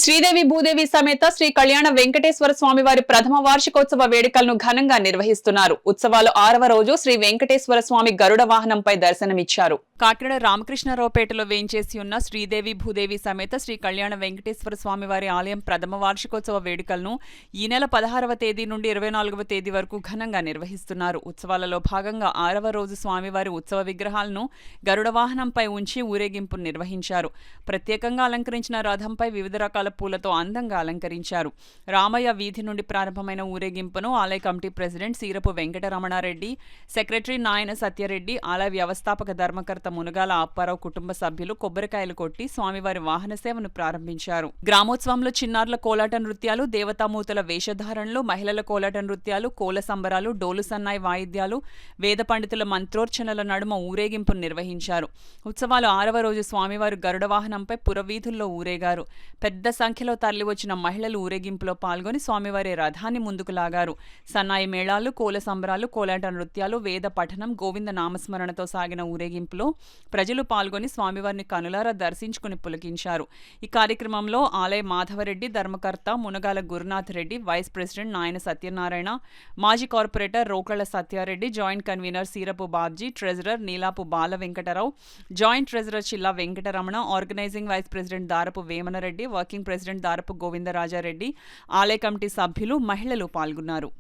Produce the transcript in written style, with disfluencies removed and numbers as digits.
శ్రీదేవి భూదేవి సమేత శ్రీ కళ్యాణ వెంకటేశ్వర స్వామి వారి ప్రథమ వార్షికోత్సవ వేడుకలను ఘనంగా నిర్వహిస్తున్నారు. ఉత్సవాలు 6వ రోజు శ్రీ వెంకటేశ్వర స్వామి గరుడ వాహనంపై దర్శనమిచ్చారు. కాకినాడ రామకృష్ణరావుపేటలో వేంచేసి ఉన్న శ్రీదేవి భూదేవి సమేత శ్రీ కళ్యాణ వెంకటేశ్వర స్వామి వారి ఆలయం ప్రథమ వార్షికోత్సవ వేడుకలను ఈ నెల 16వ తేదీ నుండి 24వ తేదీ వరకు ఘనంగా నిర్వహిస్తున్నారు. ఉత్సవాలలో భాగంగా 6వ రోజు స్వామివారి ఉత్సవ విగ్రహాలను గరుడ వాహనంపై ఉంచి ఊరేగింపు నిర్వహించారు. ప్రత్యేకంగా అలంకరించిన రథంపై వివిధ రకాల పూలతో అందంగా అలంకరించారు. రామయ్య వీధి నుండి ప్రారంభమైన ఊరేగింపును ఆలయ కమిటీ ప్రెసిడెంట్ సీరపు వెంకటరమణారెడ్డి, సెక్రటరీ నాయన సత్యరెడ్డి, ఆలయ వ్యవస్థాపక ధర్మకర్త మునగాల అప్పారావు కుటుంబ సభ్యులు కొబ్బరికాయలు కొట్టి స్వామివారి వాహన సేవను ప్రారంభించారు. గ్రామోత్సవంలో చిన్నారుల కోలాట నృత్యాలు, దేవతామూర్తుల వేషధారణలు, మహిళల కోలాట నృత్యాలు, కోల సంబరాలు, డోలు సన్నాయి వాయిద్యాలు, వేద పండితుల మంత్రోర్చనల నడుమ ఊరేగింపు నిర్వహించారు. ఉత్సవాలు 6వ రోజు స్వామివారు గరుడ వాహనంపై పురవీధుల్లో ఊరేగారు. పెద్ద సంఖ్యలో తరలివచ్చిన మహిళలు ఊరేగింపులో పాల్గొని స్వామివారి రథాన్ని ముందుకు లాగారు. సన్నాయి మేళాలు, కోల సంబరాలు, కోలాట నృత్యాలు, వేద పఠనం, గోవింద నామస్మరణతో సాగిన ఊరేగింపులో ప్రజలు పాల్గొని స్వామివారిని కనులారా దర్శించుకుని పులకించారు. ఈ కార్యక్రమంలో ఆలయ మాధవరెడ్డి, ధర్మకర్త మునగాల గురునాథ్ రెడ్డి, వైస్ ప్రెసిడెంట్ నాయన సత్యనారాయణ, మాజీ corporator Rokalla Satya Reddy, joint convener Seerapu Babji, treasurer Neelapu Bala Venkata Rao, joint treasurer Chilla Venkataramana, organising vice president Darapu Vemana Reddy, working president దారపు గోవిందరాజారెడ్డి, ఆలయ కమిటీ సభ్యులు, మహిళలు పాల్గొన్నారు.